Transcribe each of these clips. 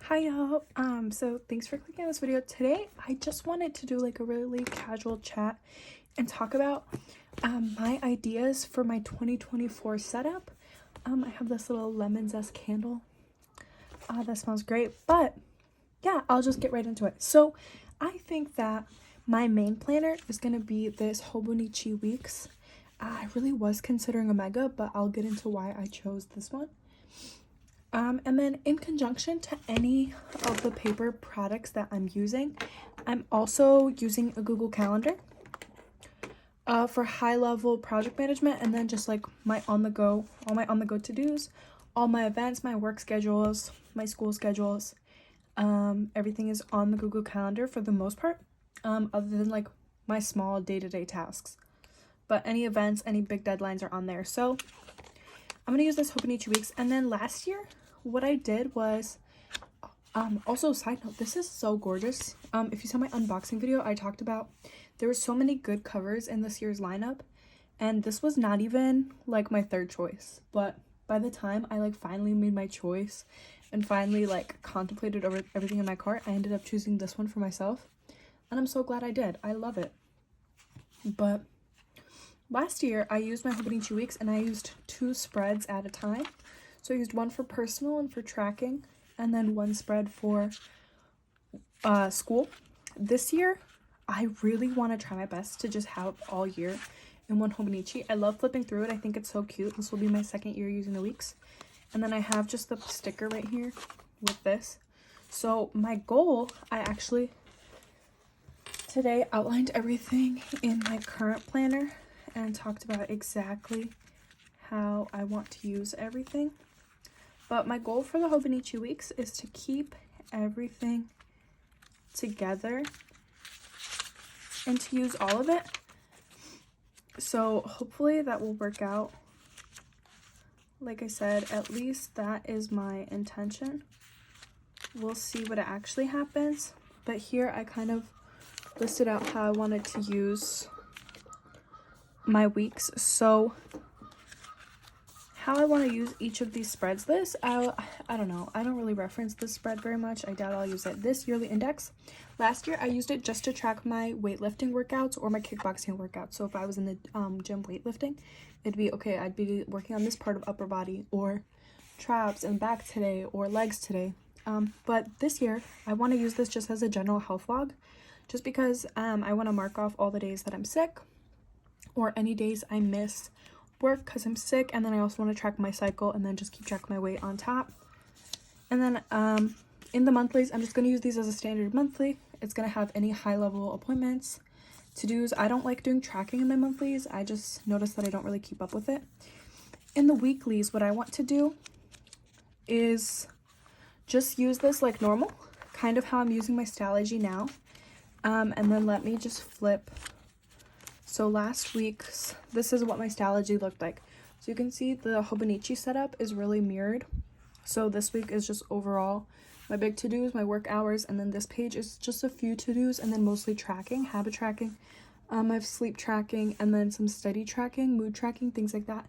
Hi y'all. So thanks for clicking on this video. Today I just wanted to do like a really casual chat and talk about my ideas for my 2024 setup. I have this little lemon zest candle. That smells great, but yeah, I'll just get right into it. So I think that my main planner is gonna be this Hobonichi Weeks. I really was considering a mega, but I'll get into why I chose this one. And then in conjunction to any of the paper products that I'm using, I'm also using a Google Calendar for high-level project management, and then just like my on-the-go, all my on-the-go to-dos, all my events, my work schedules, my school schedules. Everything is on the Google Calendar for the most part, other than like my small day-to-day tasks. But any events, any big deadlines are on there. So I'm gonna use this Hobonichi Weeks. And then last year, what I did was, also side note, this is so gorgeous. If you saw my unboxing video, I talked about there were so many good covers in this year's lineup, and this was not even like my third choice. But by the time I like finally made my choice and finally like contemplated over everything in my cart, I ended up choosing this one for myself, and I'm so glad I did. I love it. But last year I used my Hobonichi Weeks and I used 2 spreads at a time. So I used one for personal and for tracking, and then one spread for school. This year, I really want to try my best to just have all year in one Hobonichi. I love flipping through it. I think it's so cute. This will be my second year using the Weeks. And then I have just the sticker right here with this. So my goal, I actually today outlined everything in my current planner and talked about exactly how I want to use everything. But my goal for the Hobonichi Weeks is to keep everything together and to use all of it. So hopefully that will work out. Like I said, at least that is my intention. We'll see what actually happens. But here I kind of listed out how I wanted to use my weeks. So how I want to use each of these spreads. I don't know. I don't really reference this spread very much. I doubt I'll use it. This yearly index. Last year I used it just to track my weightlifting workouts or my kickboxing workouts. So if I was in the gym weightlifting, it'd be okay. I'd be working on this part of upper body or traps and back today or legs today. But this year I want to use this just as a general health log, just because I want to mark off all the days that I'm sick or any days I miss work because I'm sick, and then I also want to track my cycle and then just keep track of my weight on top. And then in the monthlies, I'm just going to use these as a standard monthly. It's going to have any high-level appointments, to-dos. I don't like doing tracking in my monthlies. I just noticed that I don't really keep up with it. In the weeklies, what I want to do is just use this like normal, kind of how I'm using my Stalogy now. And then let me just flip. So last week's, this is what my Stalogy looked like. So you can see the Hobonichi setup is really mirrored. So this week is just overall my big to-dos, my work hours, and then this page is just a few to-dos and then mostly tracking, habit tracking. I have sleep tracking and then some study tracking, mood tracking, things like that.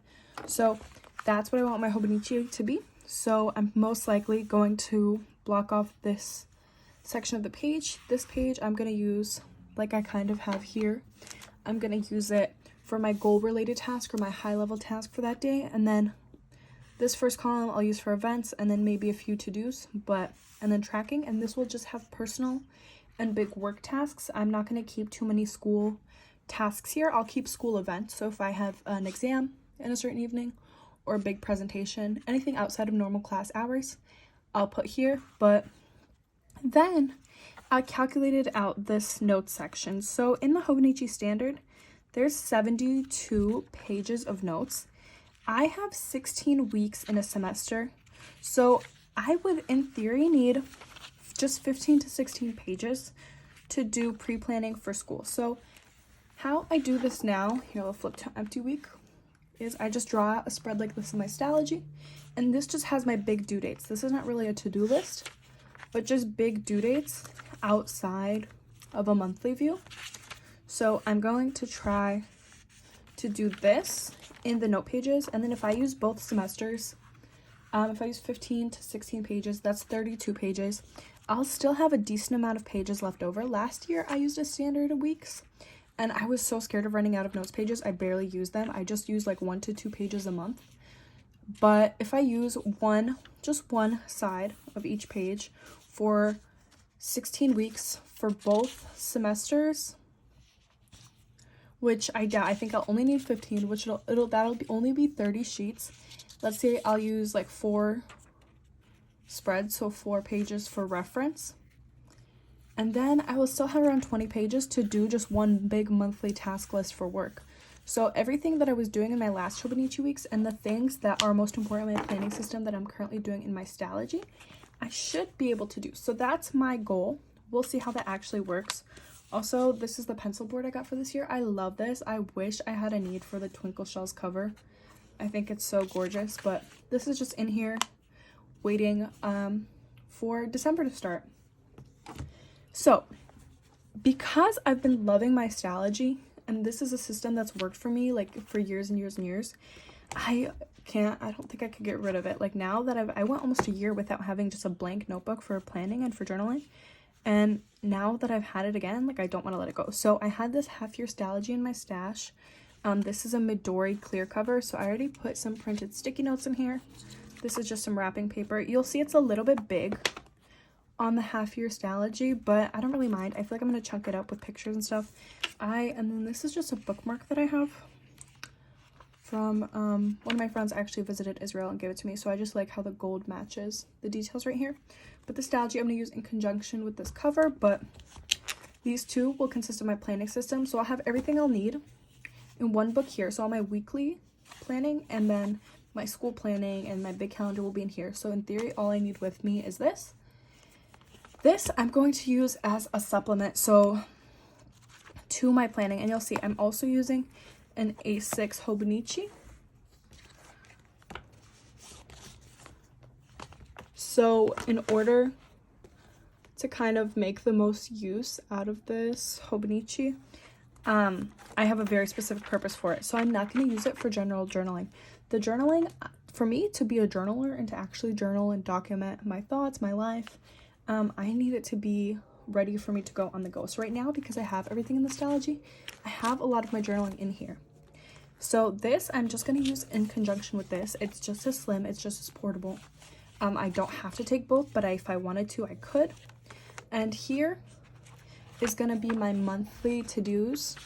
So that's what I want my Hobonichi to be. So I'm most likely going to block off this section of the page. This page I'm going to use like I kind of have here. I'm going to use it for my goal-related task or my high-level task for that day. And then this first column I'll use for events and then maybe a few to-dos, and then tracking. And this will just have personal and big work tasks. I'm not going to keep too many school tasks here. I'll keep school events. So if I have an exam in a certain evening or a big presentation, anything outside of normal class hours, I'll put here. But then I calculated out this notes section. So in the Hobonichi Standard, there's 72 pages of notes. I have 16 weeks in a semester, so I would, in theory, need just 15 to 16 pages to do pre-planning for school. So how I do this now, here I'll flip to empty week, is I just draw out a spread like this in my Stalogy, and this just has my big due dates. This isn't really a to-do list, but just big due dates outside of a monthly view. So I'm going to try to do this in the note pages, and then if I use both semesters, If I use 15 to 16 pages, that's 32 pages. I'll still have a decent amount of pages left over. Last year, I used a standard of weeks, and I was so scared of running out of notes pages. I barely use them. I just use like 1 to 2 pages a month. But if I use just one side of each page for 16 weeks for both semesters, which I doubt, I think I'll only need 15, which that'll only be 30 sheets. Let's say I'll use like 4 spreads, so 4 pages for reference. And then I will still have around 20 pages to do just one big monthly task list for work. So everything that I was doing in my last Hobonichi weeks and the things that are most important in my planning system that I'm currently doing in my Stalogy, I should be able to do. So that's my goal. We'll see how that actually works. Also, this is the pencil board I got for this year. I love this. I wish I had a need for the Twinkle Shells cover. I think it's so gorgeous, but this is just in here waiting for December to start. So, because I've been loving my Stalogy, and this is a system that's worked for me like for years and years and years, I don't think I could get rid of it. Like now that I went almost a year without having just a blank notebook for planning and for journaling. And now that I've had it again, like I don't want to let it go. So I had this half-year Stalogy in my stash. This is a Midori clear cover. So I already put some printed sticky notes in here. This is just some wrapping paper. You'll see it's a little bit big on the half-year Stalogy, but I don't really mind. I feel like I'm going to chunk it up with pictures and stuff. And then this is just a bookmark that I have from one of my friends actually visited Israel and gave it to me. So I just like how the gold matches the details right here. But the Stalogy I'm going to use in conjunction with this cover, but these two will consist of my planning system. So I'll have everything I'll need in one book here. So all my weekly planning and then my school planning and my big calendar will be in here. So in theory, all I need with me is this. This I'm going to use as a supplement, so to my planning, and you'll see I'm also using an A6 Hobonichi. So in order to kind of make the most use out of this Hobonichi, I have a very specific purpose for it. So I'm not going to use it for general journaling. The journaling, for me to be a journaler and to actually journal and document my thoughts, my life, I need it to be ready for me to go on the go. So right now, because I have everything in the Stalogy, I have a lot of my journaling in here. So this I'm just going to use in conjunction with this. It's just as slim, it's just as portable. I don't have to take both, but if I wanted to, I could. And here is going to be my monthly to-dos,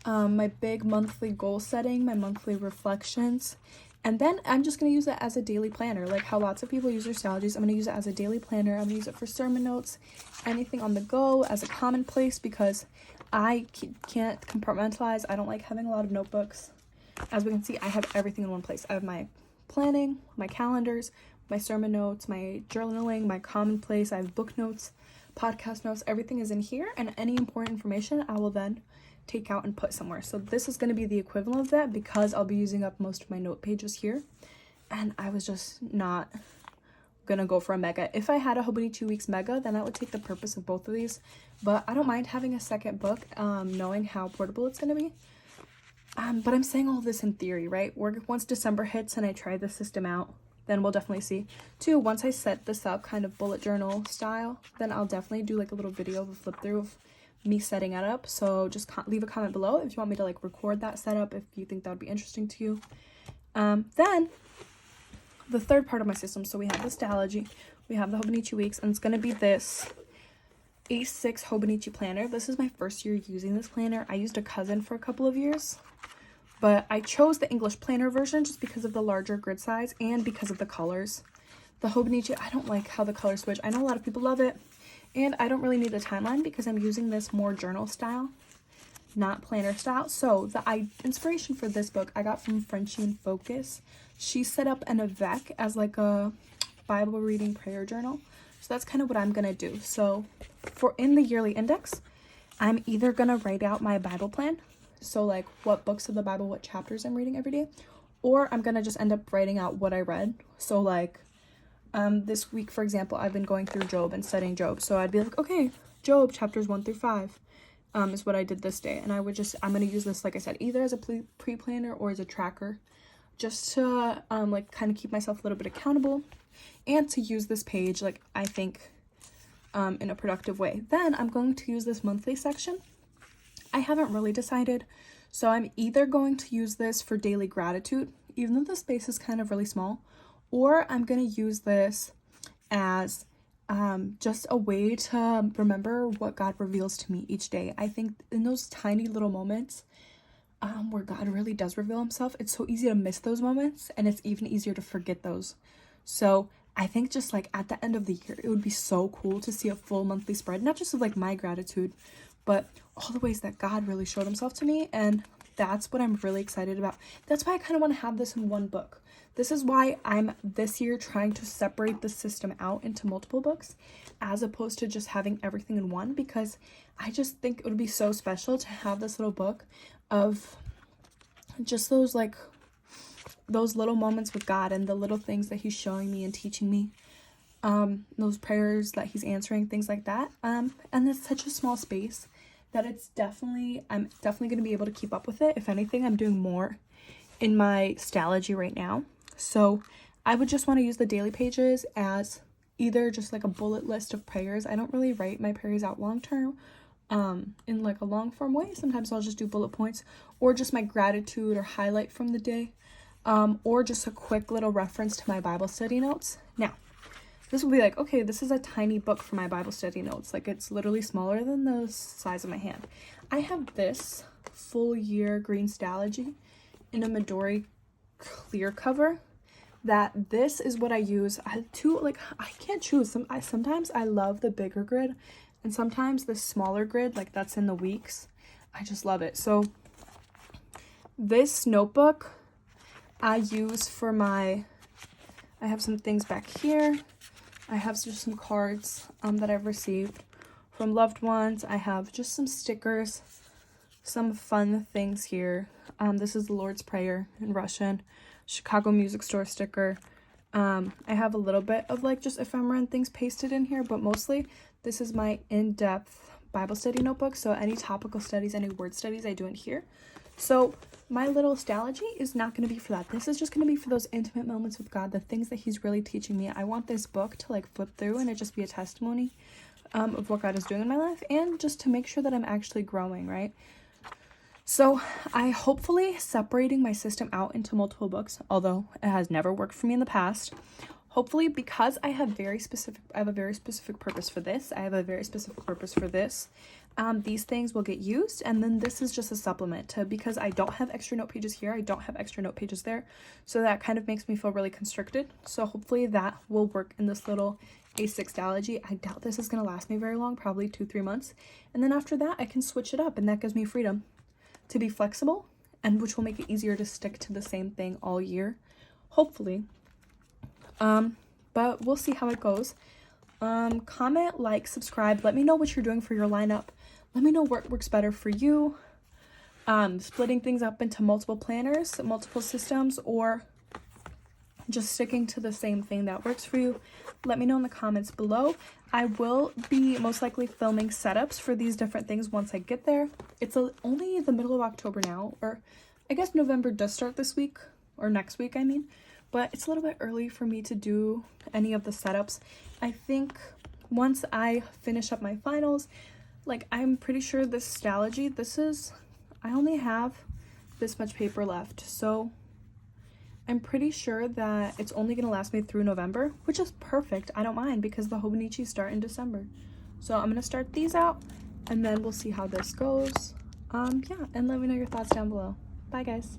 my big monthly goal setting, my monthly reflections. And then I'm just going to use it as a daily planner, like how lots of people use their Stalogies. I'm going to use it as a daily planner. I'm going to use it for sermon notes, anything on the go, as a commonplace, because I can't compartmentalize. I don't like having a lot of notebooks. As we can see, I have everything in one place. I have my planning, my calendars, my sermon notes, my journaling, my commonplace. I have book notes, podcast notes. Everything is in here, and any important information I will then take out and put somewhere. So this is going to be the equivalent of that because I'll be using up most of my note pages here, and I was just not gonna go for a mega. If I had a Hobonichi Weeks mega, then that would take the purpose of both of these, but I don't mind having a second book, knowing how portable it's gonna be. But I'm saying all this in theory, right? Once December hits and I try the system out, then we'll definitely see. Two, once I set this up kind of bullet journal style, then I'll definitely do like a little video of a flip through of me setting it up. So just leave a comment below if you want me to like record that setup, if you think that would be interesting to you. Then the third part of my system, so we have the Stalogy, we have the Hobonichi Weeks, and it's going to be this A6 Hobonichi planner. This is my first year using this planner. I used a cousin for a couple of years, but I chose the English planner version just because of the larger grid size and because of the colors. The Hobonichi, I don't like how the colors switch. I know a lot of people love it, and I don't really need the timeline because I'm using this more journal style, not planner style. So the inspiration for this book I got from Frenchie and Focus. She set up an Avec as like a Bible reading prayer journal. So that's kind of what I'm gonna do. So for in the yearly index, I'm either gonna write out my Bible plan, so like what books of the Bible, what chapters I'm reading every day, or I'm gonna just end up writing out what I read. So like this week, for example, I've been going through Job and studying Job. So I'd be like, okay, Job chapters 1 through 5 is what I did this day. And I'm gonna use this, like I said, either as a pre-planner or as a tracker just to like kind of keep myself a little bit accountable and to use this page, like, I think in a productive way. Then I'm going to use this monthly section. I haven't really decided, so I'm either going to use this for daily gratitude, even though the space is kind of really small, or I'm going to use this as just a way to remember what God reveals to me each day. I think in those tiny little moments where God really does reveal himself, it's so easy to miss those moments, and it's even easier to forget those. So I think just like at the end of the year, it would be so cool to see a full monthly spread, not just of like my gratitude, but all the ways that God really showed himself to me. And that's what I'm really excited about. That's why I kind of want to have this in one book. This is why I'm this year trying to separate the system out into multiple books as opposed to just having everything in one, because I just think it would be so special to have this little book of just those little moments with God and the little things that he's showing me and teaching me, those prayers that he's answering, things like that. And it's such a small space that I'm definitely going to be able to keep up with it. If anything, I'm doing more in my Stalogy right now. So I would just want to use the daily pages as either just like a bullet list of prayers. I don't really write my prayers out long term in like a long form way. Sometimes I'll just do bullet points, or just my gratitude or highlight from the day, or just a quick little reference to my Bible study notes. Now, this will be like, okay, this is a tiny book for my Bible study notes. Like, it's literally smaller than the size of my hand. I have this full year green Stalogy in a Midori clear cover. That this is what I use. I can't choose. Sometimes I love the bigger grid, and sometimes the smaller grid, like that's in the weeks. I just love it. So this notebook I use for I have some things back here. I have just some cards that I've received from loved ones. I have just some stickers, some fun things here. This is the Lord's Prayer in Russian. Chicago Music Store sticker. I have a little bit of like just ephemera and things pasted in here, but mostly this is my in-depth Bible study notebook. So any topical studies, any word studies, I do it here. So my little Stalogy is not going to be for that. This is just going to be for those intimate moments with God, the things that he's really teaching me. I want this book to like flip through and it just be a testimony of what God is doing in my life, and just to make sure that I'm actually growing, right? So I hopefully separating my system out into multiple books, although it has never worked for me in the past. Hopefully, because I have a very specific purpose for this. I have a very specific purpose for this. These things will get used, and then this is just a supplement to, because I don't have extra note pages here, I don't have extra note pages there, so that kind of makes me feel really constricted. So hopefully that will work in this little A6 Stalogy. I doubt this is going to last me very long, probably 2-3 months, and then after that I can switch it up, and that gives me freedom to be flexible, and which will make it easier to stick to the same thing all year, hopefully. But we'll see how it goes. Comment, like, subscribe. Let me know what you're doing for your lineup. Let me know what works better for you. Splitting things up into multiple planners, multiple systems, or just sticking to the same thing that works for you. Let me know in the comments below. I will be most likely filming setups for these different things once I get there. It's only the middle of October now, or I guess November does start this week, or next week, I mean. But it's a little bit early for me to do any of the setups. I think once I finish up my finals, like, I'm pretty sure this Stalogy, I only have this much paper left. So I'm pretty sure that it's only going to last me through November, which is perfect. I don't mind, because the Hobonichi start in December. So I'm going to start these out, and then we'll see how this goes. Yeah, and let me know your thoughts down below. Bye, guys.